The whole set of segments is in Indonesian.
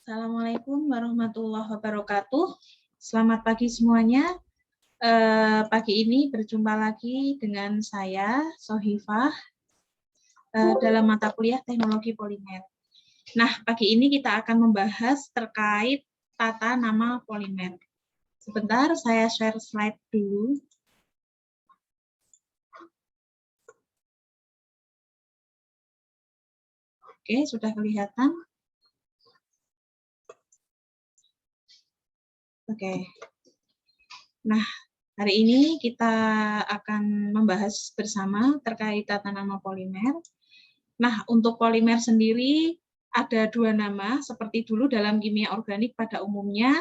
Assalamualaikum warahmatullahi wabarakatuh. Selamat pagi semuanya. Pagi ini berjumpa lagi dengan saya, Sohifah, dalam mata kuliah Teknologi Polimer. Nah, pagi ini kita akan membahas terkait tata nama polimer. Sebentar, saya share slide dulu. Oke, sudah kelihatan? Oke. Nah, hari ini kita akan membahas bersama terkait tata nama polimer. Nah, untuk polimer sendiri ada dua nama, seperti dulu dalam kimia organik pada umumnya,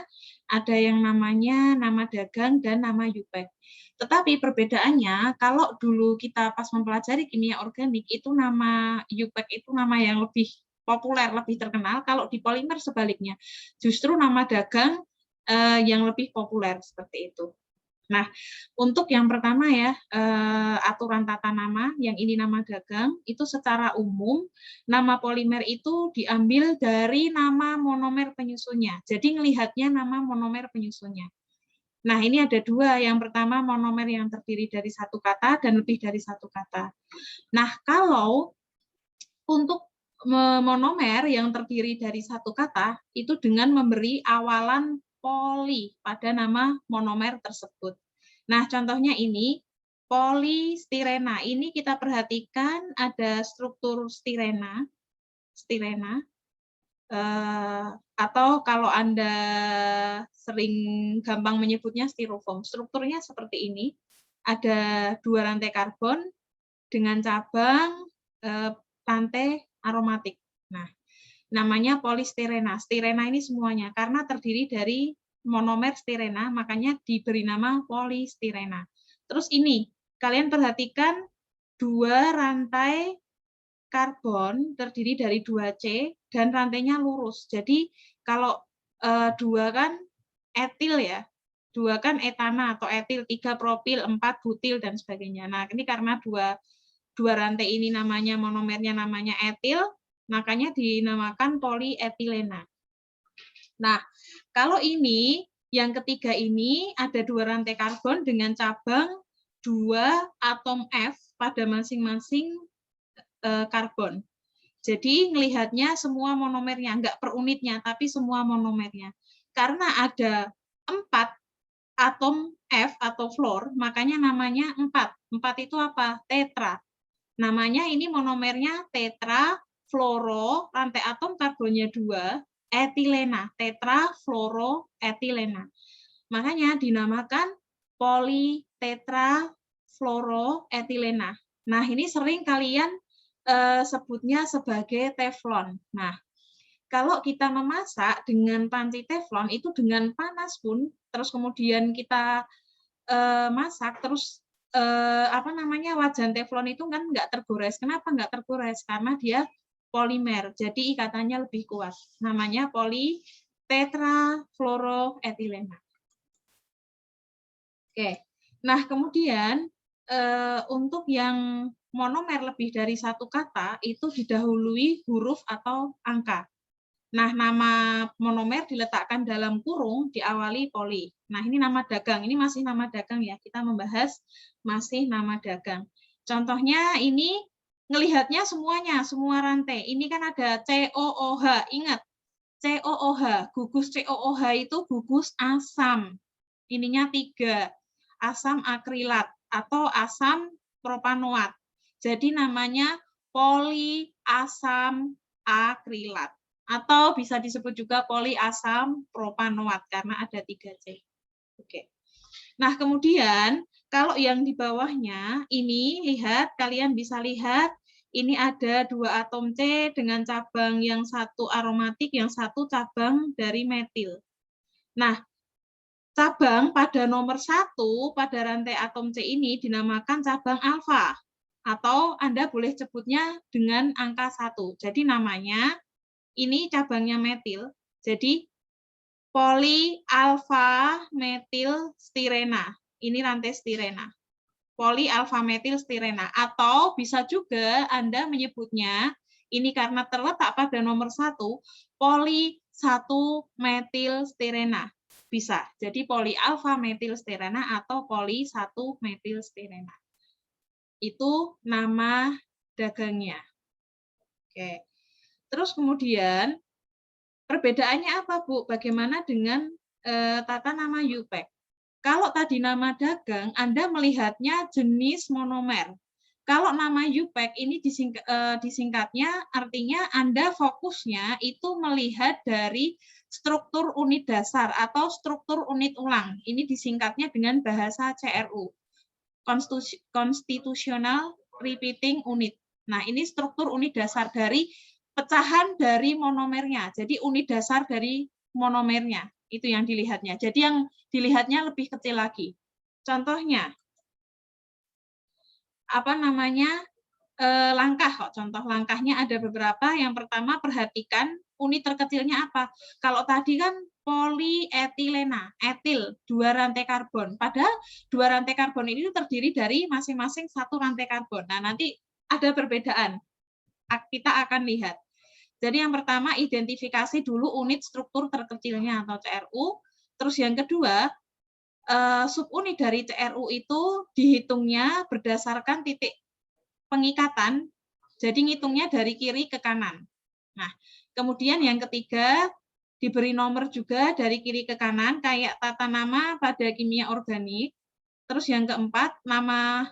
ada yang namanya nama dagang dan nama UPEC. Tetapi perbedaannya, kalau dulu kita pas mempelajari kimia organik, itu nama UPEC itu nama yang lebih populer, lebih terkenal, kalau di polimer sebaliknya. Justru nama dagang yang lebih populer, seperti itu. Nah, untuk yang pertama ya, aturan tata nama, yang ini nama dagang, itu secara umum, nama polimer itu diambil dari nama monomer penyusunnya. Jadi ngelihatnya nama monomer penyusunnya. Nah, ini ada dua. Yang pertama monomer yang terdiri dari satu kata dan lebih dari satu kata. Nah, kalau untuk monomer yang terdiri dari satu kata, itu dengan memberi awalan poli pada nama monomer tersebut. Nah, contohnya ini, polistirena. Ini kita perhatikan ada struktur stirena, atau kalau Anda sering gampang menyebutnya styrofoam. Strukturnya seperti ini, ada dua rantai karbon dengan cabang rantai aromatik. Nah, namanya polistirena. Stirena ini semuanya, karena terdiri dari monomer stirena, makanya diberi nama polistirena. Terus ini, kalian perhatikan dua rantai karbon terdiri dari 2C dan rantainya lurus. Jadi kalau dua kan etil ya, dua kan etana atau etil, 3 propil, 4 butil dan sebagainya. Nah, ini karena dua rantai ini namanya monomernya namanya etil, makanya dinamakan polietilena. Nah, kalau ini yang ketiga ini ada dua rantai karbon dengan cabang 2 atom F pada masing-masing karbon. Jadi ngelihatnya semua monomernya, enggak per unitnya, tapi semua monomernya. Karena ada 4 atom F atau fluor, makanya namanya 4. 4 itu apa? Tetra. Namanya ini monomernya tetra, fluoro, rantai atom karbonnya 2, etilena, tetra, fluoro, etilena. Makanya dinamakan politetra, fluoro, etilena. Nah, ini sering kalian sebutnya sebagai teflon. Nah, kalau kita memasak dengan panci teflon itu dengan panas pun, terus kemudian kita masak, terus wajan teflon itu kan nggak tergores. Kenapa nggak tergores? Karena dia polimer, jadi ikatannya lebih kuat. Namanya politetrafluoroetilena. Oke, nah kemudian untuk yang monomer lebih dari satu kata itu didahului huruf atau angka. Nah, nama monomer diletakkan dalam kurung diawali poli. Nah, ini nama dagang. Ini masih nama dagang ya. Kita membahas masih nama dagang. Contohnya ini ngelihatnya semuanya, semua rantai. Ini kan ada COOH. Ingat, COOH. Gugus COOH itu gugus asam. Ininya 3. Asam akrilat atau asam propanoat. Jadi namanya poliasam akrilat. Atau bisa disebut juga poliasam propanoat karena ada 3C. Oke. Nah, kemudian kalau yang di bawahnya ini lihat, kalian bisa lihat ini ada 2 atom C dengan cabang yang satu aromatik, yang satu cabang dari metil. Nah, cabang pada nomor 1 pada rantai atom C ini dinamakan cabang alfa atau Anda boleh sebutnya dengan angka 1. Jadi namanya ini cabangnya metil, jadi polialfa metil stirena. Ini rantai stirena. Polialfa metil stirena. Atau bisa juga Anda menyebutnya, ini karena terletak pada nomor 1, 1-metilstirena. Bisa. Jadi polialfa metilstirena atau poli 1-metilstirena. Itu nama dagangnya. Oke. Terus kemudian perbedaannya apa, Bu? Bagaimana dengan tata nama UPEC? Kalau tadi nama dagang, Anda melihatnya jenis monomer. Kalau nama UPEC ini disingkatnya, artinya Anda fokusnya itu melihat dari struktur unit dasar atau struktur unit ulang. Ini disingkatnya dengan bahasa CRU, Constitutional Repeating Unit. Nah, ini struktur unit dasar dari pecahan dari monomernya. Jadi unit dasar dari monomernya, itu yang dilihatnya. Jadi yang dilihatnya lebih kecil lagi. Contohnya, langkah kok. Contoh langkahnya ada beberapa. Yang pertama, perhatikan unit terkecilnya apa. Kalau tadi kan polietilena, etil, 2 rantai karbon. Padahal 2 rantai karbon ini terdiri dari masing-masing 1 rantai karbon. Nah, nanti ada perbedaan. Kita akan lihat. Jadi yang pertama, identifikasi dulu unit struktur terkecilnya atau CRU. Terus yang kedua, subunit dari CRU itu dihitungnya berdasarkan titik pengikatan, jadi ngitungnya dari kiri ke kanan. Nah, kemudian yang ketiga, diberi nomor juga dari kiri ke kanan, kayak tata nama pada kimia organik. Terus yang keempat, nama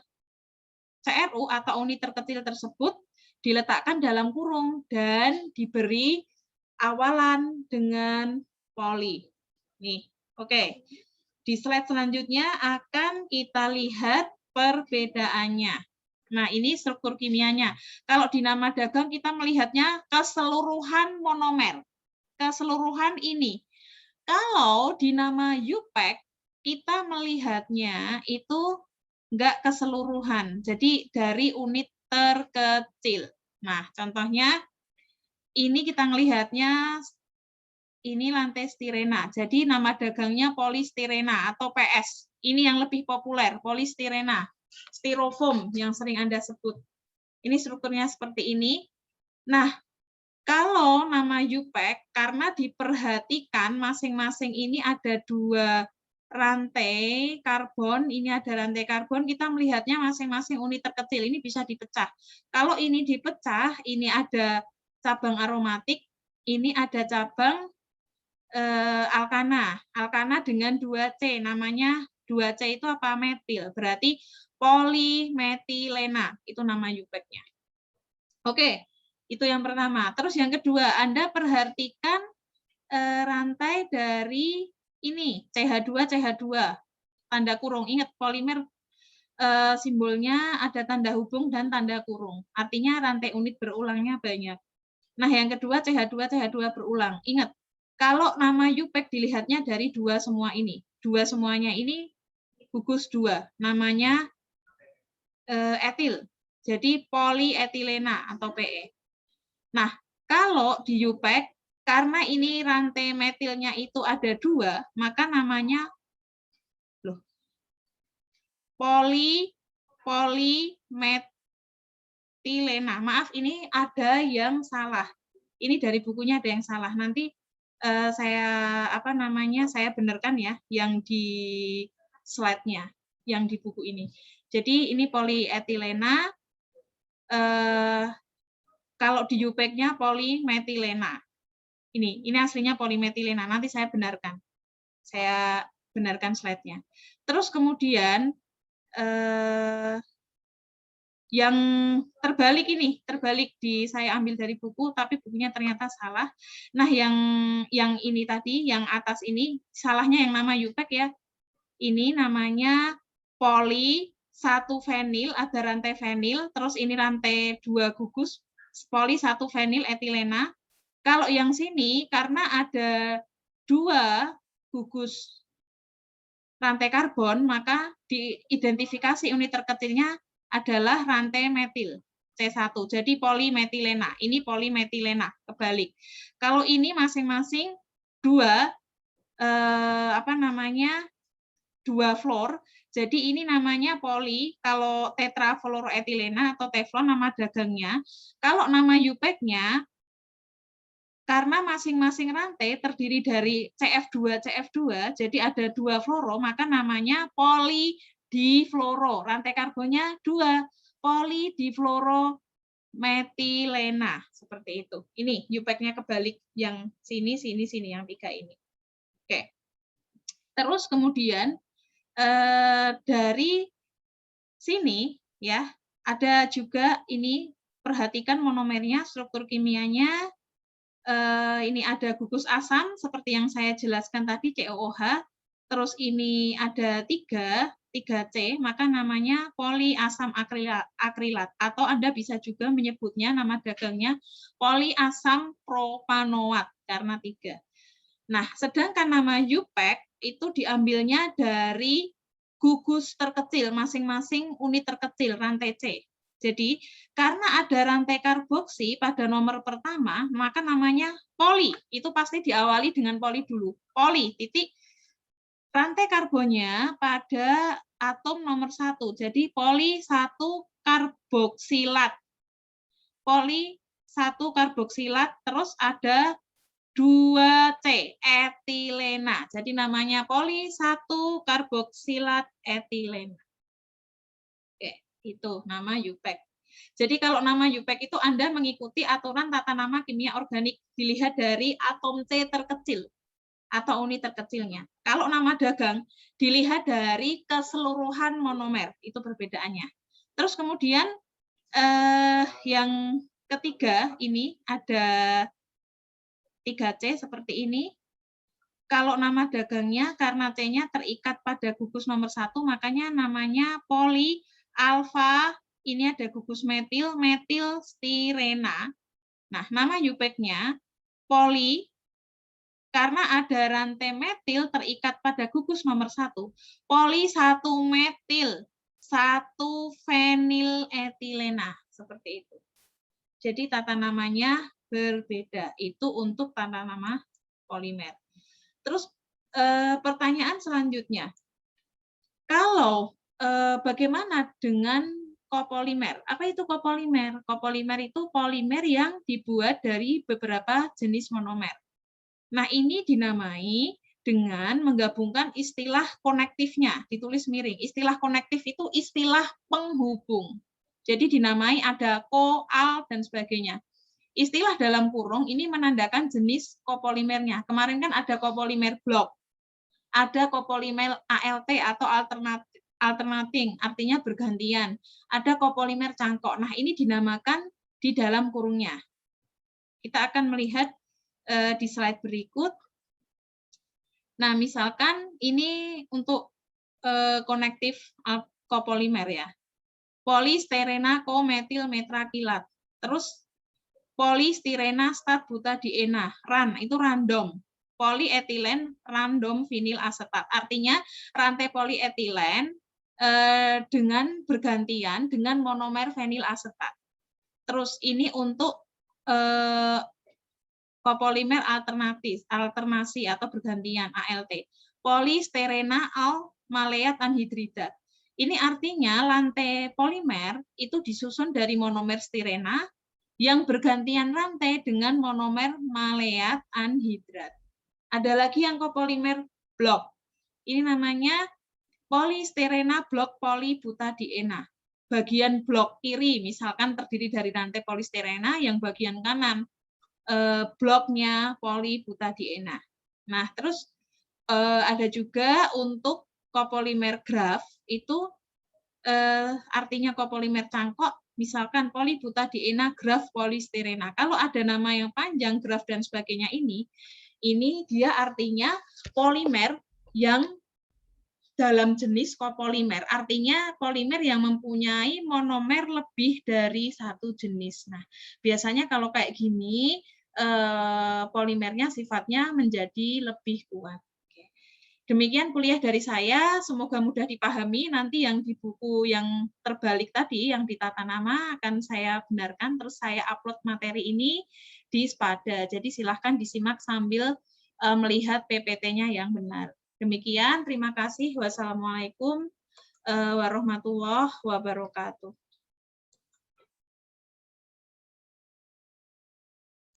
CRU atau unit terkecil tersebut diletakkan dalam kurung dan diberi awalan dengan poli. Nih, oke. Di slide selanjutnya akan kita lihat perbedaannya. Nah, ini struktur kimianya. Kalau di nama dagang kita melihatnya keseluruhan monomer. Keseluruhan ini. Kalau di nama UPEC kita melihatnya itu enggak keseluruhan. Jadi dari unit terkecil. Nah, contohnya ini kita melihatnya ini lantai stirena. Jadi nama dagangnya polistirena atau PS. Ini yang lebih populer, polistirena. Styrofoam yang sering Anda sebut. Ini strukturnya seperti ini. Nah, kalau nama UPEC, karena diperhatikan masing-masing ini ada 2 rantai karbon, ini ada rantai karbon, kita melihatnya masing-masing unit terkecil. Ini bisa dipecah. Kalau ini dipecah, ini ada cabang aromatik, ini ada cabang alkana. Alkana dengan 2C, namanya 2C itu apa? Metil. Berarti polimetilena, itu nama UPEC-nya. Oke, itu yang pertama. Terus yang kedua, Anda perhatikan rantai dari ini, CH2, CH2, tanda kurung. Ingat, polimer simbolnya ada tanda hubung dan tanda kurung. Artinya rantai unit berulangnya banyak. Nah, yang kedua, CH2, CH2 berulang. Ingat, kalau nama UPEC dilihatnya dari 2 semua ini. 2 semuanya ini gugus 2. Namanya etil. Jadi polietilena atau PE. Nah, kalau di UPEC, karena ini rantai metilnya itu ada 2, maka namanya polimetilena. Maaf, ini ada yang salah. Ini dari bukunya ada yang salah. Nanti saya benarkan ya yang di slide-nya, yang di buku ini. Jadi ini polietilena, kalau di UPEC-nya polimetilena. Ini aslinya polimetilena. Nanti saya benarkan. Saya benarkan slide-nya. Terus kemudian yang terbalik saya ambil dari buku, tapi bukunya ternyata salah. Nah, yang ini tadi, yang atas ini, salahnya yang nama UPEC ya. Ini namanya poli 1 fenil, ada rantai fenil, terus ini rantai 2 gugus, poli 1 fenil etilena. Kalau yang sini, karena ada 2 gugus rantai karbon, maka diidentifikasi unit terkecilnya adalah rantai metil C1. Jadi polimetilena. Ini polimetilena, kebalik. Kalau ini masing-masing 2 2 fluor. Jadi ini namanya poli, kalau tetrafluoroetilena atau teflon nama dagangnya. Kalau nama UPEC-nya, karena masing-masing rantai terdiri dari CF2, CF2, jadi ada 2 fluoro, maka namanya polidifluoro. Rantai karbonnya 2, polidifluorometilena, seperti itu. Ini UPAC-nya kebalik, yang sini, sini, sini, yang 3 ini. Oke. Terus kemudian dari sini ya ada juga ini, perhatikan monomernya, struktur kimianya. Ini ada gugus asam seperti yang saya jelaskan tadi, COOH. Terus ini ada 3C, maka namanya poliasam akrilat, atau Anda bisa juga menyebutnya nama dagangnya poliasam propanoat karena 3. Nah, sedangkan nama UPAC itu diambilnya dari gugus terkecil, masing-masing unit terkecil, rantai C. Jadi, karena ada rantai karboksi pada nomor pertama, maka namanya poli. Itu pasti diawali dengan poli dulu. Poli, titik, rantai karbonnya pada atom nomor 1. Jadi, poli 1 karboksilat. Poli 1 karboksilat, terus ada 2C, etilena. Jadi namanya poli 1 karboksilat etilena. Oke, itu nama UPAC. Jadi kalau nama UPAC itu Anda mengikuti aturan tata nama kimia organik, dilihat dari atom C terkecil atau unit terkecilnya. Kalau nama dagang dilihat dari keseluruhan monomer, itu perbedaannya. Terus kemudian yang ketiga ini ada 3C seperti ini. Kalau nama dagangnya karena C-nya terikat pada gugus nomor 1, makanya namanya poli alfa, ini ada gugus metil, metilstirena. Nah, nama UPAC-nya poli, karena ada rantai metil terikat pada gugus nomor 1, poli 1 metil, 1 feniletilena, seperti itu. Jadi tata namanya berbeda. Itu untuk tata nama polimer. Terus pertanyaan selanjutnya, kalau bagaimana dengan kopolimer? Apa itu kopolimer? Kopolimer itu polimer yang dibuat dari beberapa jenis monomer. Nah, ini dinamai dengan menggabungkan istilah konektifnya, ditulis miring. Istilah konektif itu istilah penghubung. Jadi dinamai ada ko, al, dan sebagainya. Istilah dalam kurung ini menandakan jenis kopolimernya. Kemarin kan ada kopolimer blok, ada kopolimer ALT atau alternating, artinya bergantian. Ada kopolimer cangkok. Nah, ini dinamakan di dalam kurungnya. Kita akan melihat di slide berikut. Nah, misalkan ini untuk konektif kopolimer ya. Polisterena kometil metrakilat. Terus polistirena stat butadiena, RAN, itu random. Polietilen random vinil asetat. Artinya rantai polietilen dengan bergantian dengan monomer vinil asetat. Terus ini untuk kopolimer alternasi atau bergantian, ALT. Polisterena al maleat anhidridat. Ini artinya rantai polimer itu disusun dari monomer stirena yang bergantian rantai dengan monomer maleat anhidrat. Ada lagi yang kopolimer blok. Ini namanya polistirena blok polibutadiena. Bagian blok kiri misalkan terdiri dari rantai polistirena, yang bagian kanan bloknya polibutadiena. Nah, terus ada juga untuk kopolimer graf, itu artinya kopolimer cangkok, misalkan polibutadiena graf polistirena. Kalau ada nama yang panjang, graf dan sebagainya, ini dia artinya polimer yang dalam jenis kopolimer. Artinya polimer yang mempunyai monomer lebih dari satu jenis. Nah, biasanya kalau kayak gini, polimernya sifatnya menjadi lebih kuat. Demikian kuliah dari saya, semoga mudah dipahami. Nanti yang di buku yang terbalik tadi, yang di tata nama, akan saya benarkan, terus saya upload materi ini di Spada. Jadi silahkan disimak sambil melihat PPT-nya yang benar. Demikian, terima kasih. Wassalamualaikum warahmatullahi wabarakatuh.